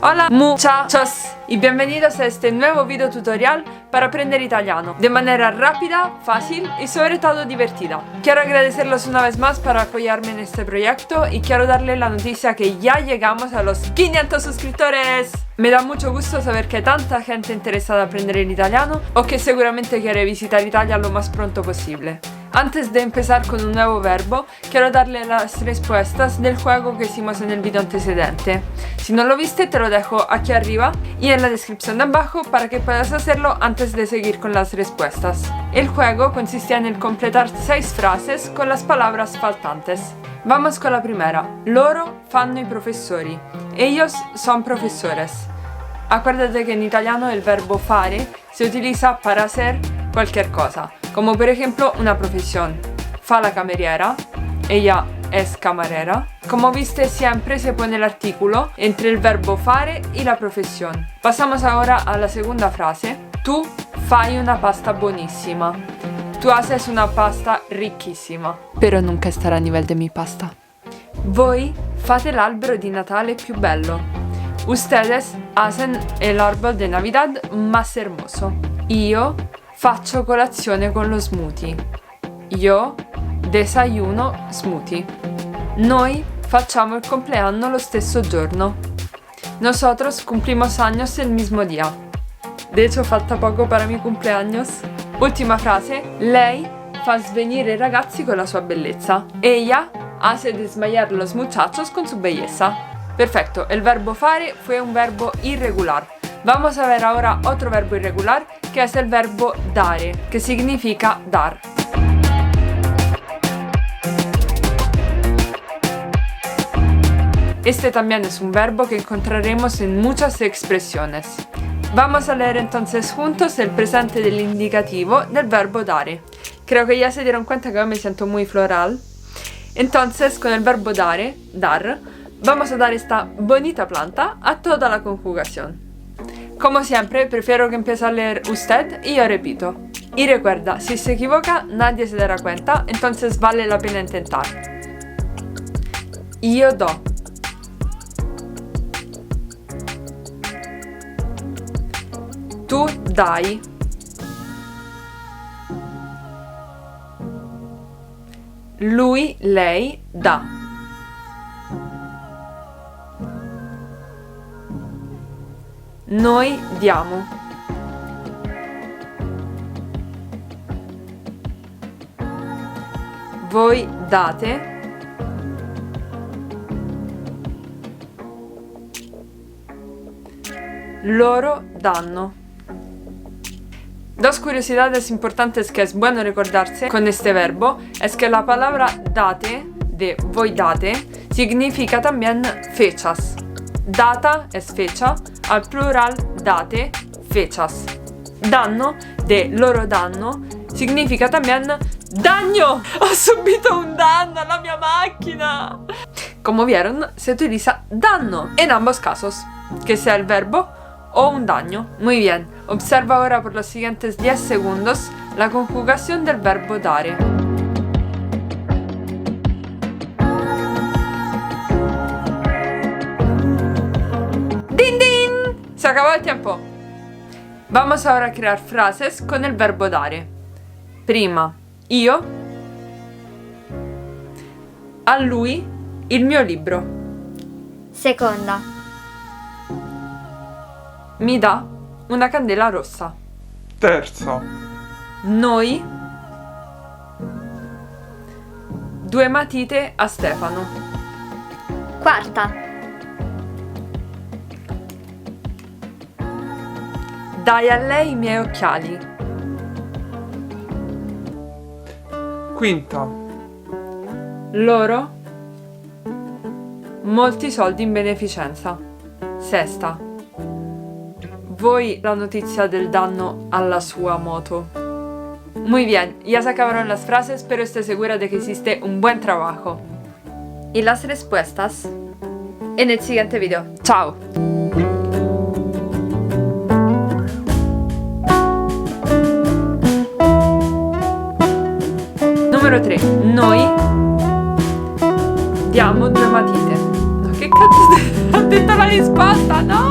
Hola muchachos y bienvenidos a este nuevo video tutorial para aprender italiano de manera rápida, fácil y sobre todo divertida. Quiero agradecerlos una vez más por apoyarme en este proyecto y quiero darle la noticia que ya llegamos a los 500 suscriptores. Me da mucho gusto saber que hay tanta gente interesada en aprender el italiano o que seguramente quiere visitar Italia lo más pronto posible. Antes de empezar con un nuevo verbo, quiero darle las respuestas del juego que hicimos en el video antecedente. Si no lo viste, te lo dejo aquí arriba y en la descripción de abajo para que puedas hacerlo antes de seguir con las respuestas. El juego consistía en el completar 6 frases con las palabras faltantes. Vamos con la primera. Loro fanno i professori. Ellos son profesores. Acuérdate que en italiano el verbo fare se utiliza para hacer cualquier cosa, como por ejemplo una profesión. Fa la cameriera, ella es camarera. Como viste, siempre se pone el artículo entre el verbo fare y la profesión. Pasamos ahora a la segunda frase. Tu fai una pasta buonissima. Tú haces una pasta riquísima, pero nunca estará a nivel de mi pasta. Voi fate l'albero di Natale più bello. Ustedes hacen el árbol de Navidad más hermoso. Io faccio colazione con lo smoothie. Io desayuno smoothie. Noi facciamo il compleanno lo stesso giorno. Nosotros cumplimos años el mismo día. De hecho, falta poco para mi cumpleaños. Ultima frase. Lei fa svenire i ragazzi con la sua bellezza. Ella hace desmayar los muchachos con su belleza. Perfecto, el verbo fare fue un verbo irregular. Vamos a ver ahora otro verbo irregular, que es el verbo dare, que significa dar. Este también es un verbo que encontraremos en muchas expresiones. Vamos a leer entonces juntos el presente del indicativo del verbo dare. Creo que ya se dieron cuenta que hoy me siento muy floral. Entonces, con el verbo dare, dar, vamos a dar esta bonita planta a toda la conjugación. Como siempre, prefiero que empiece a leer usted y yo repito. Y recuerda, si se equivoca, nadie se dará cuenta, entonces vale la pena intentar. Io do. Tu dai. Lui, lei, dà. Noi diamo. Voi date. Loro danno. Dos curiosidades importantes que es bueno recordarse con este verbo es que la palabra date, de voi date, significa también fechas. Data es fecha, al plural date, fechas. Danno, de loro danno, significa también daño. Ho subito un danno alla mia máquina. Como vieron, se utiliza danno en ambos casos, que sea el verbo o un daño. Muy bien, observa ahora por los siguientes 10 segundos la conjugación del verbo dare. ¡Din, din! Se acabó el tiempo. Vamos ahora a crear frases con el verbo dare. Prima, io. A lui, il mio libro. Seconda, Mi dà una candela rossa. Terza, Noi 2 matite a Stefano. quarta, Dai a lei i miei occhiali. quinta, Loro molti soldi in beneficenza. Sesta. Voi la notizia del danno alla sua moto. Muy bien, ya se acabaron las frases, pero estoy segura de que hiciste un buen trabajo. Y las respuestas en el siguiente video. ¡Chao! Numero 3. Noi diamo 2 matite. No, che cazzo ho detto la risposta, no?